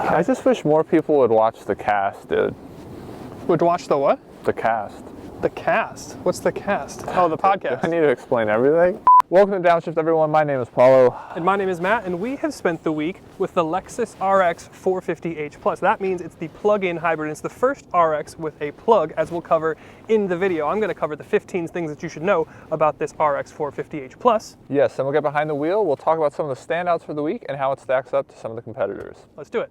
Okay. I just wish more people would watch the cast, dude. Would watch the what? The cast. The cast? What's the cast? Oh, the podcast. I need to explain everything. Welcome to Downshift, everyone. My name is Paulo. And my name is Matt, and we have spent the week with the Lexus RX450h Plus. That means it's the plug-in hybrid. It's the first RX with a plug, as we'll cover in the video. I'm going to cover the 15 things that you should know about this RX450h Plus. Yes, and we'll get behind the wheel. We'll talk about some of the standouts for the week and how it stacks up to some of the competitors. Let's do it.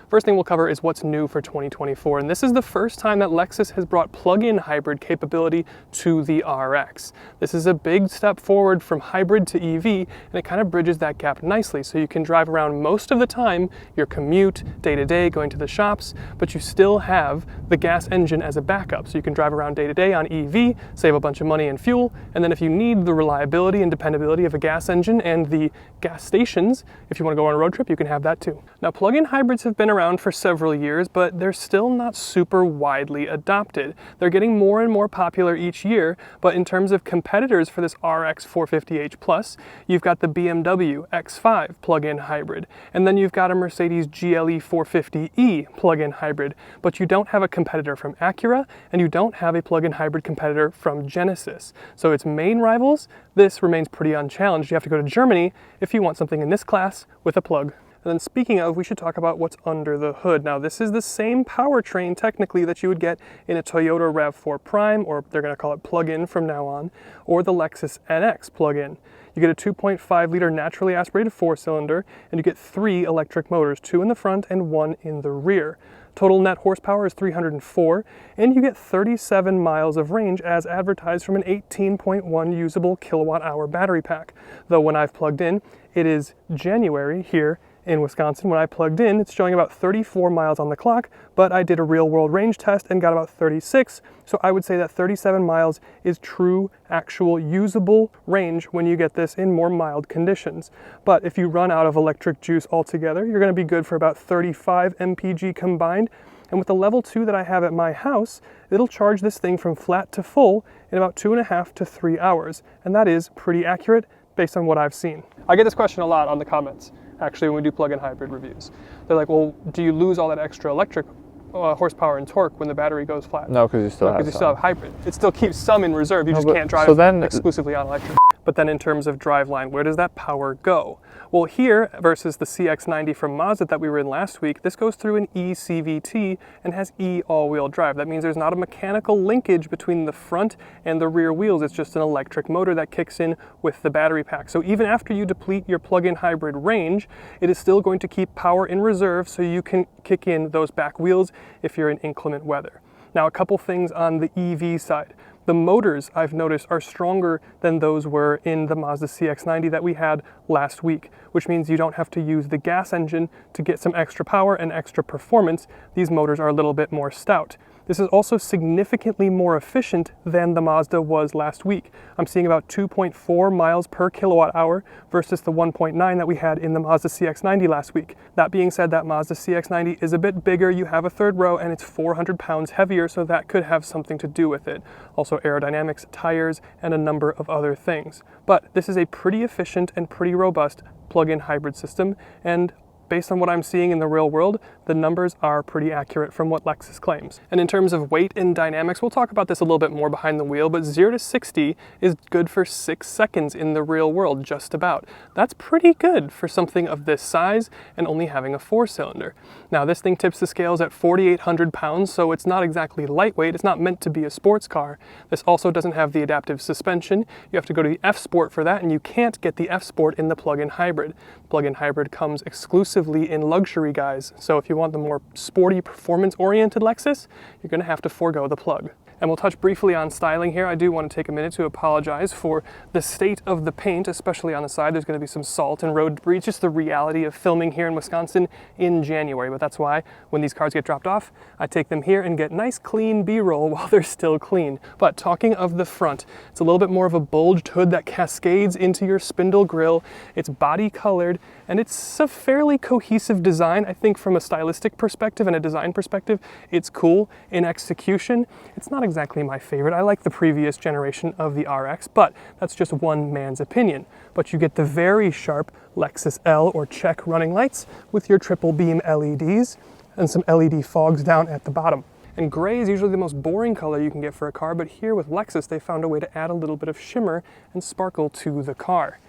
First thing we'll cover is what's new for 2024, and this is the first time that Lexus has brought plug-in hybrid capability to the RX. This is a big step forward from hybrid to EV, and it kind of bridges that gap nicely, so you can drive around most of the time, your commute, day-to-day, going to the shops, but you still have the gas engine as a backup, so you can drive around day-to-day on EV, save a bunch of money in fuel, and then if you need the reliability and dependability of a gas engine and the gas stations, if you want to go on a road trip, you can have that too. Now, plug-in hybrids have been around for several years, but they're still not super widely adopted. They're getting more and more popular each year, but in terms of competitors for this RX450h Plus, you've got the BMW X5 plug-in hybrid, and then you've got a Mercedes GLE 450e plug-in hybrid, but you don't have a competitor from Acura, and you don't have a plug-in hybrid competitor from Genesis. So its main rivals, this remains pretty unchallenged. You have to go to Germany if you want something in this class with a plug. And then speaking of, we should talk about what's under the hood. Now, this is the same powertrain technically that you would get in a Toyota RAV4 PRIME, or they're going to call it plug-in from now on, or the Lexus NX plug-in. You get a 2.5 liter naturally aspirated 4-cylinder, and you get 3 electric motors, 2 in the front and 1 in the rear. Total net horsepower is 304, and you get 37 miles of range as advertised from an 18.1 usable kilowatt-hour battery pack. Though when I've plugged in, it is January here in Wisconsin. When I plugged in, it's showing about 34 miles on the clock, but I did a real-world range test and got about 36, so I would say that 37 miles is true, actual, usable range when you get this in more mild conditions. But if you run out of electric juice altogether, you're going to be good for about 35 mpg combined, and with the level 2 that I have at my house, it'll charge this thing from flat to full in about 2.5 to 3 hours, and that is pretty accurate based on what I've seen. I get this question a lot on the comments, actually, when we do plug-in hybrid reviews. They're like, well, do you lose all that extra electric horsepower and torque when the battery goes flat? No, because you still have hybrid. It still keeps some in reserve, you just can't drive exclusively on electric. But then in terms of driveline, where does that power go? Well, here versus the CX90 from Mazda that we were in last week, this goes through an eCVT and has E all-wheel drive. That means there's not a mechanical linkage between the front and the rear wheels. It's just an electric motor that kicks in with the battery pack. So even after you deplete your plug-in hybrid range, it is still going to keep power in reserve so you can kick in those back wheels if you're in inclement weather. Now, a couple things on the EV side. The motors, I've noticed, are stronger than those were in the Mazda CX90 that we had last week, which means you don't have to use the gas engine to get some extra power and extra performance. These motors are a little bit more stout. This is also significantly more efficient than the Mazda was last week. I'm seeing about 2.4 miles per kilowatt hour versus the 1.9 that we had in the Mazda CX90 last week. That being said, that Mazda CX90 is a bit bigger, you have a third row, and it's 400 pounds heavier, so that could have something to do with it. Also aerodynamics, tires, and a number of other things. But this is a pretty efficient and pretty robust plug-in hybrid system, and based on what I'm seeing in the real world, the numbers are pretty accurate from what Lexus claims. And in terms of weight and dynamics, we'll talk about this a little bit more behind the wheel, but 0 to 60 is good for 6 seconds in the real world, just about. That's pretty good for something of this size and only having a 4-cylinder. Now, this thing tips the scales at 4,800 pounds, so it's not exactly lightweight. It's not meant to be a sports car. This also doesn't have the adaptive suspension. You have to go to the F-Sport for that, and you can't get the F-Sport in the plug-in hybrid. Plug-in hybrid comes exclusively in luxury guise, so if you want the more sporty, performance-oriented Lexus, you're going to have to forego the plug. And we'll touch briefly on styling here. I do want to take a minute to apologize for the state of the paint, especially on the side. There's going to be some salt and road debris. It's just the reality of filming here in Wisconsin in January. But that's why when these cars get dropped off, I take them here and get nice clean B-roll while they're still clean. But talking of the front, it's a little bit more of a bulged hood that cascades into your spindle grille. It's body colored, and it's a fairly cohesive design. I think from a stylistic perspective and a design perspective, it's cool. In execution, it's not exactly my favorite. I like the previous generation of the RX, but that's just one man's opinion. But you get the very sharp Lexus L or check running lights with your triple beam LEDs and some LED fogs down at the bottom. And gray is usually the most boring color you can get for a car, but here with Lexus, they found a way to add a little bit of shimmer and sparkle to the car.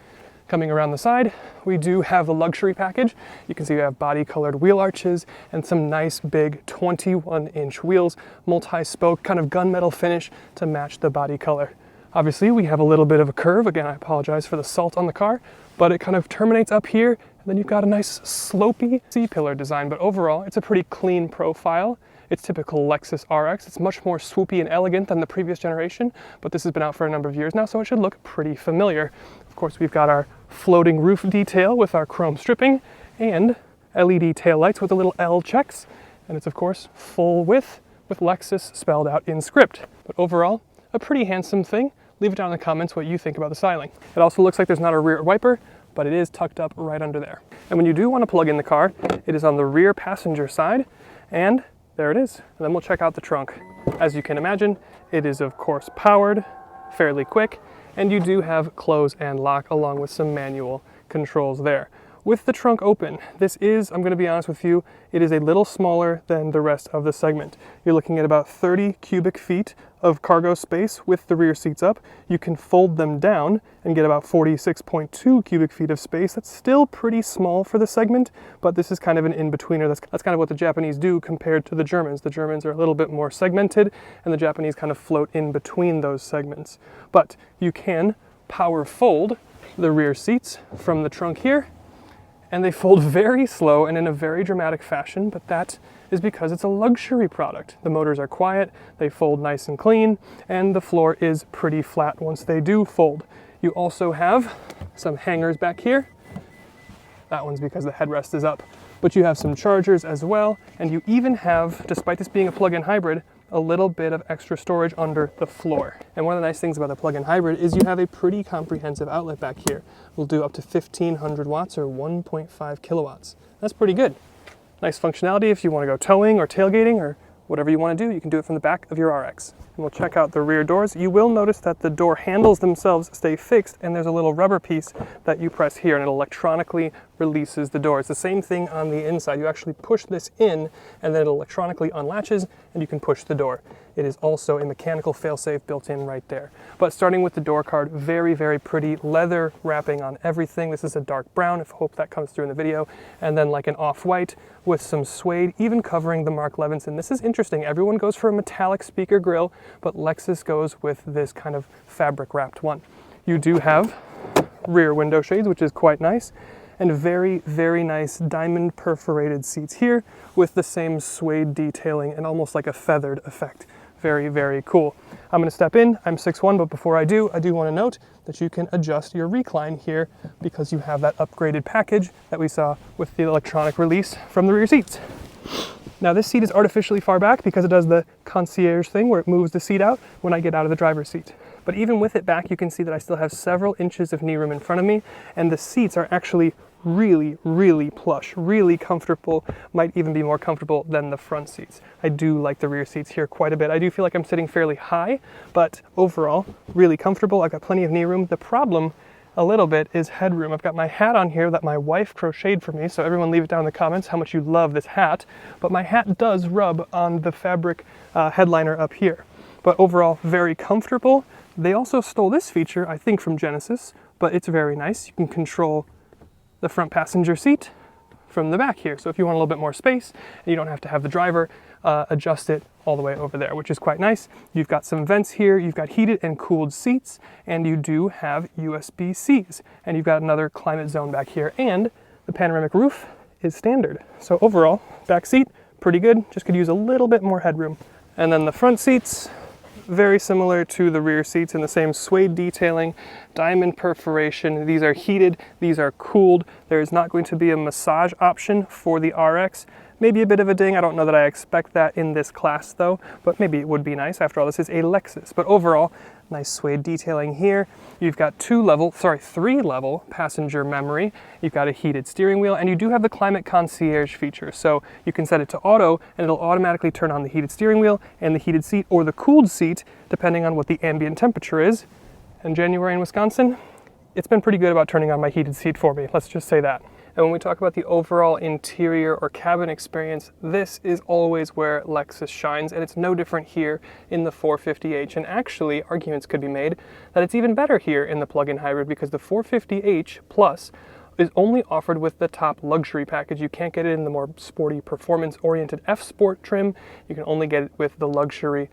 Coming around the side, we do have the luxury package. You can see we have body-colored wheel arches and some nice big 21-inch wheels, multi-spoke kind of gunmetal finish to match the body color. Obviously, we have a little bit of a curve. Again, I apologize for the salt on the car, but it kind of terminates up here, and then you've got a nice slopey C-pillar design, but overall, it's a pretty clean profile. It's typical Lexus RX. It's much more swoopy and elegant than the previous generation, but this has been out for a number of years now, so it should look pretty familiar. Of course, we've got our floating roof detail with our chrome stripping and LED taillights with the little L checks. And it's, of course, full width with Lexus spelled out in script. But overall, a pretty handsome thing. Leave it down in the comments what you think about the styling. It also looks like there's not a rear wiper, but it is tucked up right under there. And when you do want to plug in the car, it is on the rear passenger side, and there it is. And then we'll check out the trunk. As you can imagine, it is of course powered, fairly quick, and you do have close and lock along with some manual controls there. With the trunk open, this is, I'm going to be honest with you, it is a little smaller than the rest of the segment. You're looking at about 30 cubic feet of cargo space with the rear seats up. You can fold them down and get about 46.2 cubic feet of space. That's still pretty small for the segment, but this is kind of an in-betweener. That's kind of what the Japanese do compared to the Germans. The Germans are a little bit more segmented, and the Japanese kind of float in between those segments. But you can power fold the rear seats from the trunk here, and they fold very slow and in a very dramatic fashion, but that is because it's a luxury product. The motors are quiet, they fold nice and clean, and the floor is pretty flat once they do fold. You also have some hangers back here. That one's because the headrest is up. But you have some chargers as well, and you even have, despite this being a plug-in hybrid, a little bit of extra storage under the floor. And one of the nice things about the plug-in hybrid is you have a pretty comprehensive outlet back here. We'll do up to 1500 watts or 1.5 kilowatts. That's pretty good. Nice functionality if you want to go towing or tailgating or whatever you want to do, you can do it from the back of your RX. And we'll check out the rear doors. You will notice that the door handles themselves stay fixed, and there's a little rubber piece that you press here and it electronically releases the door. It's the same thing on the inside. You actually push this in and then it electronically unlatches and you can push the door. It is also a mechanical failsafe built in right there. But starting with the door card, very, very pretty leather wrapping on everything. This is a dark brown, I hope that comes through in the video. And then like an off-white with some suede, even covering the Mark Levinson. This is interesting. Everyone goes for a metallic speaker grille, but Lexus goes with this kind of fabric wrapped one. You do have rear window shades, which is quite nice, and very, very nice diamond perforated seats here with the same suede detailing and almost like a feathered effect. Very, very cool. I'm going to step in. I'm 6'1", but before I do want to note that you can adjust your recline here because you have that upgraded package that we saw with the electronic release from the rear seats. Now this seat is artificially far back because it does the concierge thing where it moves the seat out when I get out of the driver's seat. But even with it back, you can see that I still have several inches of knee room in front of me, and the seats are actually really, really plush, really comfortable, might even be more comfortable than the front seats. I do like the rear seats here quite a bit. I do feel like I'm sitting fairly high, but overall, really comfortable. I've got plenty of knee room. The problem a little bit is headroom. I've got my hat on here that my wife crocheted for me, so everyone leave it down in the comments how much you love this hat, but my hat does rub on the fabric headliner up here. But overall, very comfortable. They also stole this feature, I think, from Genesis, but it's very nice. You can control the front passenger seat from the back here. So if you want a little bit more space, and you don't have to have the driver adjust it all the way over there, which is quite nice. You've got some vents here, you've got heated and cooled seats, and you do have USB-Cs. And you've got another climate zone back here, and the panoramic roof is standard. So overall, back seat, pretty good, just could use a little bit more headroom. And then the front seats, very similar to the rear seats in the same suede detailing, diamond perforation. These are heated, these are cooled. There is not going to be a massage option for the RX. Maybe a bit of a ding. I don't know that I expect that in this class though, but maybe it would be nice. After all, this is a Lexus. But overall, Nice suede detailing here. You've got three level passenger memory. You've got a heated steering wheel, and you do have the climate concierge feature. So you can set it to auto and it'll automatically turn on the heated steering wheel and the heated seat or the cooled seat, depending on what the ambient temperature is. In January in Wisconsin, it's been pretty good about turning on my heated seat for me. Let's just say that. And when we talk about the overall interior or cabin experience, this is always where Lexus shines, and it's no different here in the 450h. And actually, arguments could be made that it's even better here in the plug-in hybrid because the 450h Plus is only offered with the top luxury package. You can't get it in the more sporty, performance-oriented F Sport trim. You can only get it with the luxury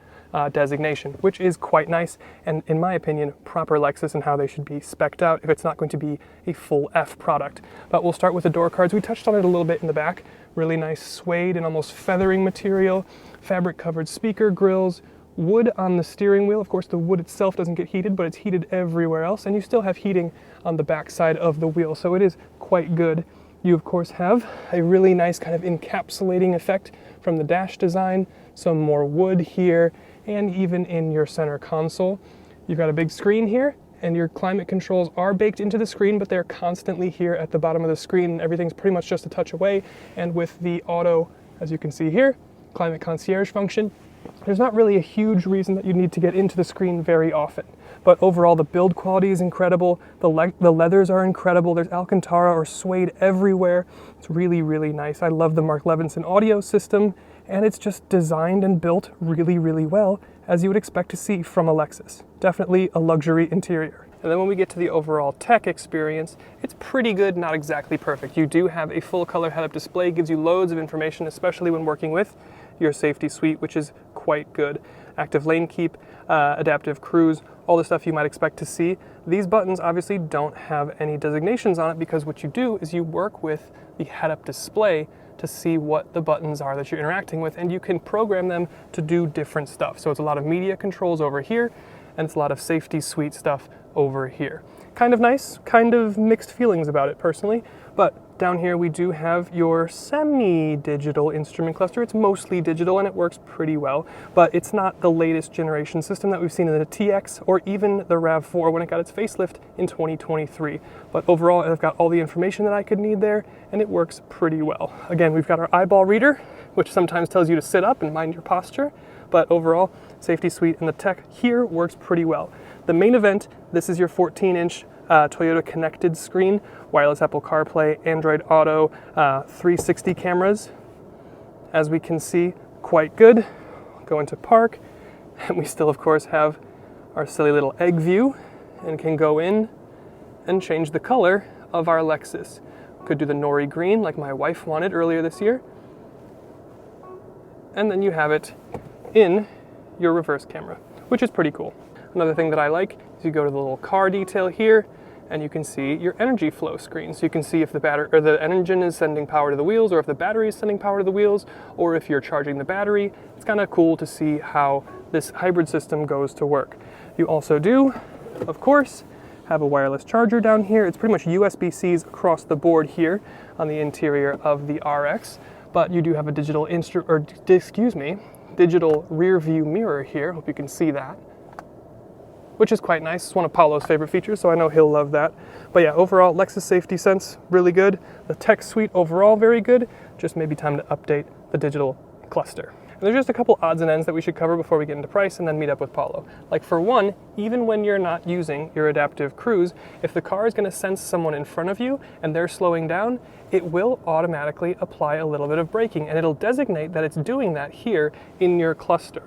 designation, which is quite nice, and in my opinion, proper Lexus and how they should be spec'd out if it's not going to be a full F product. But we'll start with the door cards. We touched on it a little bit in the back. Really nice suede and almost feathering material, fabric-covered speaker grills, wood on the steering wheel. Of course, the wood itself doesn't get heated, but it's heated everywhere else, and you still have heating on the back side of the wheel, so it is quite good. You, of course, have a really nice kind of encapsulating effect from the dash design, some more wood here, and even in your center console. You've got a big screen here, and your climate controls are baked into the screen, but they're constantly here at the bottom of the screen. Everything's pretty much just a touch away, and with the auto, as you can see here, climate concierge function, there's not really a huge reason that you need to get into the screen very often. But overall, the build quality is incredible. The leathers are incredible. There's Alcantara or suede everywhere. It's really, really nice. I love the Mark Levinson audio system, and it's just designed and built really, really well, as you would expect to see from a Lexus. Definitely a luxury interior. And then when we get to the overall tech experience, it's pretty good, not exactly perfect. You do have a full color head-up display, gives you loads of information, especially when working with your safety suite, which is quite good. Active lane keep, adaptive cruise, all the stuff you might expect to see. These buttons obviously don't have any designations on it because what you do is you work with the head-up display to see what the buttons are that you're interacting with, and you can program them to do different stuff. So it's a lot of media controls over here, and it's a lot of safety suite stuff over here. Kind of nice, kind of mixed feelings about it personally, but down here we do have your semi-digital instrument cluster. It's mostly digital and it works pretty well, but it's not the latest generation system that we've seen in the TX or even the RAV4 when it got its facelift in 2023. But overall, I've got all the information that I could need there, and it works pretty well. Again, we've got our eyeball reader, which sometimes tells you to sit up and mind your posture, but overall, safety suite and the tech here works pretty well. The main event, this is your 14-inch Toyota connected screen, wireless Apple CarPlay, Android Auto, 360 cameras. As we can see, quite good. Go into park, and we still, of course, have our silly little egg view and can go in and change the color of our Lexus. Could do the nori green like my wife wanted earlier this year. And then you have it in your reverse camera, which is pretty cool. Another thing that I like is you go to the little car detail here, and you can see your energy flow screen. So you can see if the battery or the engine is sending power to the wheels, or if the battery is sending power to the wheels, or if you're charging the battery. It's kind of cool to see how this hybrid system goes to work. You also do, of course, have a wireless charger down here. It's pretty much USB-Cs across the board here on the interior of the RX, but you do have a digital digital rear view mirror here. Hope you can see that, which is quite nice. It's one of Paulo's favorite features, so I know he'll love that. But yeah, overall, Lexus Safety Sense, really good. The tech suite overall, very good. Just maybe time to update the digital cluster. And there's just a couple odds and ends that we should cover before we get into price and then meet up with Paulo. Like for one, even when you're not using your adaptive cruise, if the car is gonna sense someone in front of you and they're slowing down, it will automatically apply a little bit of braking, and it'll designate that it's doing that here in your cluster.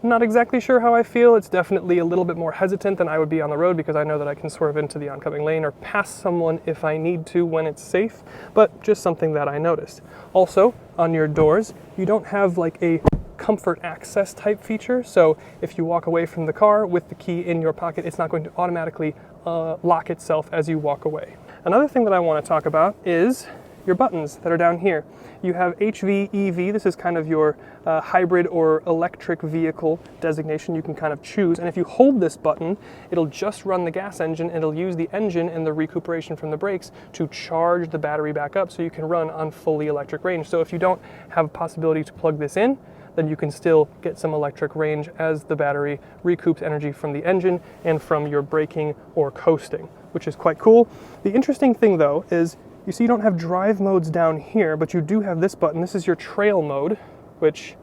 Not exactly sure how I feel. It's definitely a little bit more hesitant than I would be on the road because I know that I can swerve into the oncoming lane or pass someone if I need to when it's safe, but just something that I noticed. Also, on your doors, you don't have like a comfort access type feature, so if you walk away from the car with the key in your pocket, it's not going to automatically lock itself as you walk away. Another thing that I want to talk about is your buttons that are down here. You have HV, EV, this is kind of your hybrid or electric vehicle designation. You can kind of choose, and if you hold this button, it'll just run the gas engine, and it'll use the engine and the recuperation from the brakes to charge the battery back up so you can run on fully electric range. So if you don't have a possibility to plug this in, then you can still get some electric range as the battery recoups energy from the engine and from your braking or coasting, which is quite cool. The interesting thing though is you see you don't have drive modes down here, but you do have this button. This is your trail mode, which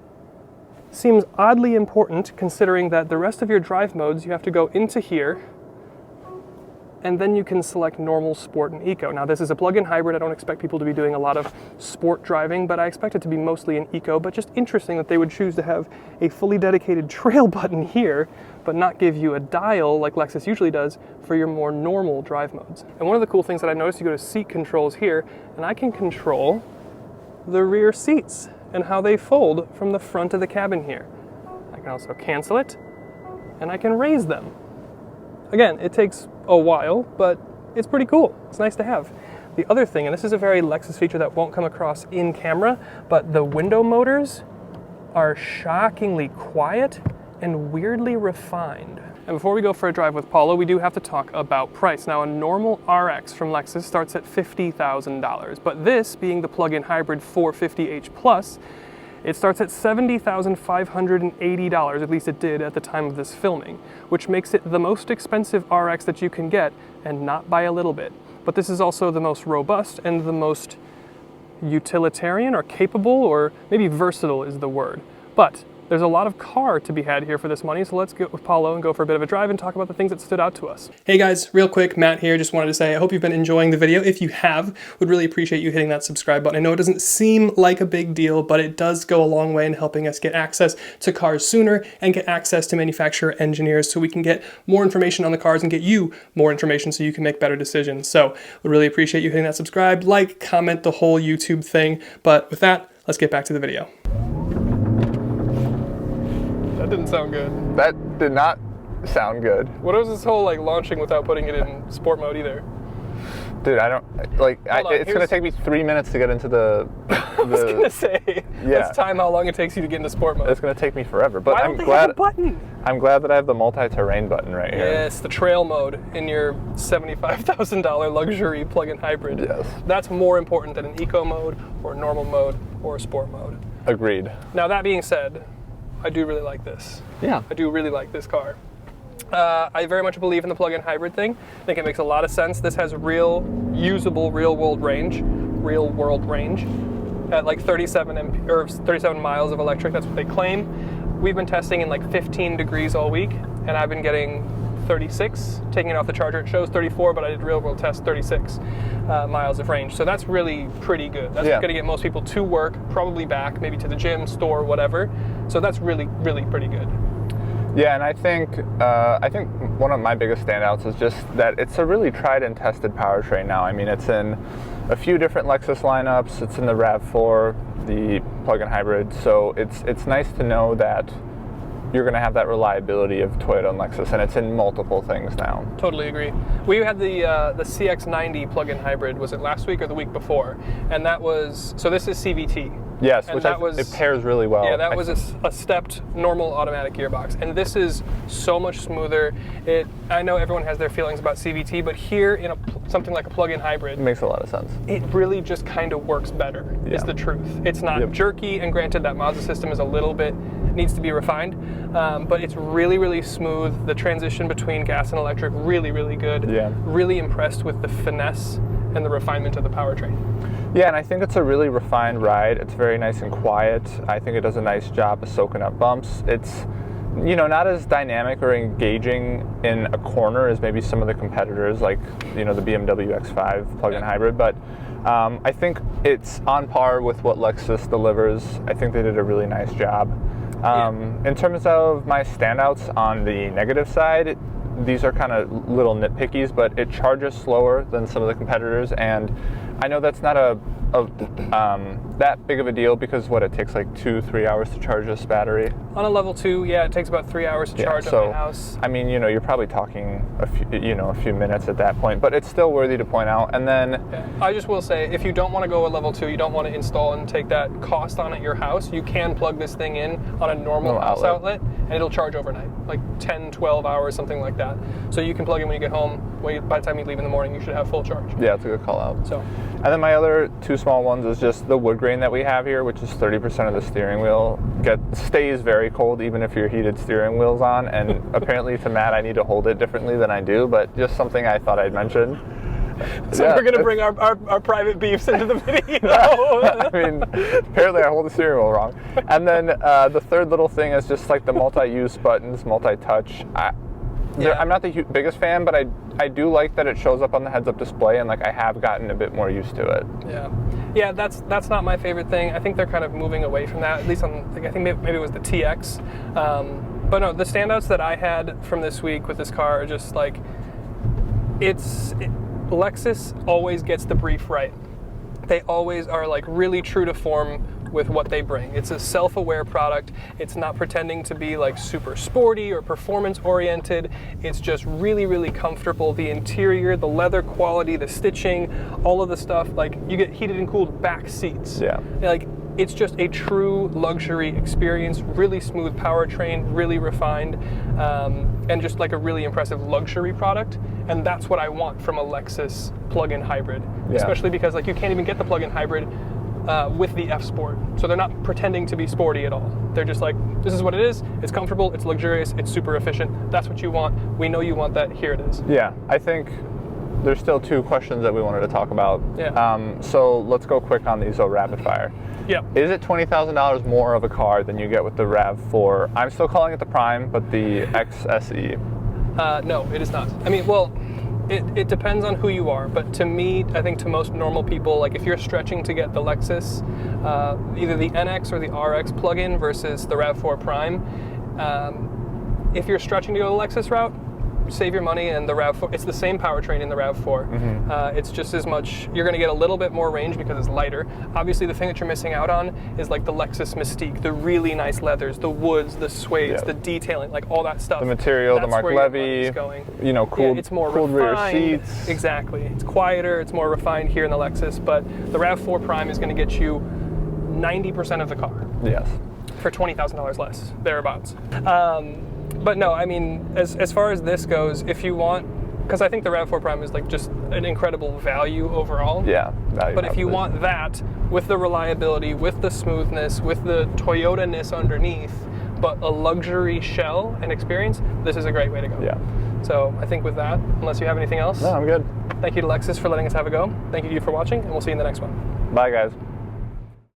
seems oddly important considering that the rest of your drive modes you have to go into here and then you can select normal, sport, and eco. Now this is a plug-in hybrid. I don't expect people to be doing a lot of sport driving, but I expect it to be mostly an eco, but just interesting that they would choose to have a fully dedicated trail button here, but not give you a dial like Lexus usually does for your more normal drive modes. And one of the cool things that I noticed, you go to seat controls here, and I can control the rear seats and how they fold from the front of the cabin here. I can also cancel it, and I can raise them. Again, it takes a while, but it's pretty cool. It's nice to have. The other thing, and this is a very Lexus feature that won't come across in camera, but the window motors are shockingly quiet and weirdly refined. And before we go for a drive with Paulo, we do have to talk about price. Now, a normal RX from Lexus starts at $50,000, but this, being the plug-in hybrid 450h Plus, it starts at $70,580, at least it did at the time of this filming, which makes it the most expensive RX that you can get, and not by a little bit. But this is also the most robust and the most utilitarian or capable, or maybe versatile is the word. But there's a lot of car to be had here for this money, so let's get with Paulo and go for a bit of a drive and talk about the things that stood out to us. Hey guys, real quick, Matt here. Just wanted to say I hope you've been enjoying the video. If you have, would really appreciate you hitting that subscribe button. I know it doesn't seem like a big deal, but it does go a long way in helping us get access to cars sooner and get access to manufacturer engineers so we can get more information on the cars and get you more information so you can make better decisions. So would really appreciate you hitting that subscribe, like, comment, the whole YouTube thing. But with that, let's get back to the video. That didn't sound good. That did not sound good. What was this whole like launching without putting it in sport mode either? Dude, I don't, like, it's going to take me 3 minutes to get into the I was going to say, let's time how long it takes you to get into sport mode. It's going to take me forever, but I'm glad have a button? I'm glad that I have the multi-terrain button right here. Yes, the trail mode in your $75,000 luxury plug-in hybrid. Yes. That's more important than an eco mode or normal mode or sport mode. Agreed. Now that being said, I do really like this. Yeah. I do really like this car. I very much believe in the plug-in hybrid thing. I think it makes a lot of sense. This has real, usable, real-world range at like 37 miles of electric. That's what they claim. We've been testing in like 15 degrees all week, and I've been getting 36. Taking it off the charger, it shows 34, but I did real-world test 36 miles of range. So that's really pretty good. That's going to get most people to work, probably back, maybe to the gym, store, whatever. So that's really, really pretty good. Yeah, and I think one of my biggest standouts is just that it's a really tried and tested powertrain now. I mean, it's in a few different Lexus lineups. It's in the RAV4, the plug-in hybrid. So it's nice to know that you're going to have that reliability of Toyota and Lexus, and it's in multiple things now. Totally agree. We had the CX90 plug-in hybrid, was it last week or the week before? And that was, so this is CVT. Yes, and it pairs really well. Yeah, that was a stepped normal automatic gearbox, and this is so much smoother. I know everyone has their feelings about CVT, but here in something like a plug-in hybrid, it makes a lot of sense. It really just kind of works better, is the truth. It's not jerky, and granted that Mazda system is a little bit, needs to be refined, but it's really, really smooth. The transition between gas and electric, really, really good. Yeah. Really impressed with the finesse and the refinement of the powertrain. Yeah, and I think it's a really refined ride. It's very nice and quiet. I think it does a nice job of soaking up bumps. It's, you know, not as dynamic or engaging in a corner as maybe some of the competitors, like, you know, the BMW X5 plug-in hybrid, but I think it's on par with what Lexus delivers. I think they did a really nice job. In terms of my standouts on the negative side, these are kind of little nitpickies, but it charges slower than some of the competitors, and I know that's not that big of a deal because it takes like 2-3 hours to charge this battery. On a level 2, yeah, it takes about 3 hours to charge at my house. I mean, you know, you're probably talking a few minutes at that point, but it's still worthy to point out. And then I just will say, if you don't want to go a level 2, you don't want to install and take that cost on at your house, you can plug this thing in on a normal house outlet, and it'll charge overnight, like 10, 12 hours, something like that. So you can plug in when you get home, by the time you leave in the morning, you should have full charge. Yeah, it's a good call out. So, and then my other two small ones is just the wood grain that we have here, which is 30% of the steering wheel. Stays very cold even if your heated steering wheel's on, and apparently to Matt I need to hold it differently than I do, but just something I thought I'd mention. So yeah, we're going to bring our private beefs into the video. I mean, apparently I hold the steering wheel wrong. And then the third little thing is just like the multi-use buttons, multi-touch. I'm not the biggest fan, but I do like that it shows up on the heads-up display, and like I have gotten a bit more used to it. Yeah, that's not my favorite thing. I think they're kind of moving away from that, at least on, I think maybe it was the TX. But no, the standouts that I had from this week with this car are just like, Lexus always gets the brief right. They always are like really true to form with what they bring. It's a self-aware product. It's not pretending to be like super sporty or performance oriented. It's just really, really comfortable. The interior, the leather quality, the stitching, all of the stuff, like you get heated and cooled back seats. Yeah. Like it's just a true luxury experience, really smooth powertrain, really refined, and just like a really impressive luxury product. And that's what I want from a Lexus plug-in hybrid, especially because like you can't even get the plug-in hybrid with the F Sport. So they're not pretending to be sporty at all. They're just like, this is what it is, it's comfortable, it's luxurious, it's super efficient, that's what you want, we know you want that, here it is. Yeah, I think there's still two questions that we wanted to talk about. Yeah. So let's go quick on these, rapid fire. Yep. Is it $20,000 more of a car than you get with the RAV4? I'm still calling it the Prime, but the XSE. No, it is not. I mean, well, it depends on who you are, but to me, I think to most normal people, like if you're stretching to get the Lexus, either the NX or the RX plug-in versus the RAV4 Prime, if you're stretching to go the Lexus route, save your money, and the RAV4, it's the same powertrain in the RAV4. Mm-hmm. It's just as much, you're going to get a little bit more range because it's lighter. Obviously the thing that you're missing out on is like the Lexus Mystique, the really nice leathers, the woods, the suedes, the detailing, like all that stuff. The material, the Mark Levy, you know, cooled, it's more cooled refined. Rear seats. Exactly. It's quieter, it's more refined here in the Lexus, but the RAV4 Prime is going to get you 90% of the car. Yes. For $20,000 less, thereabouts. But no, I mean, as far as this goes, if you want, because I think the RAV4 Prime is like just an incredible value overall. Yeah. But if you want that, with the reliability, with the smoothness, with the Toyota-ness underneath, but a luxury shell and experience, this is a great way to go. Yeah. So I think with that, unless you have anything else. No, I'm good. Thank you to Lexus for letting us have a go. Thank you for watching, and we'll see you in the next one. Bye, guys.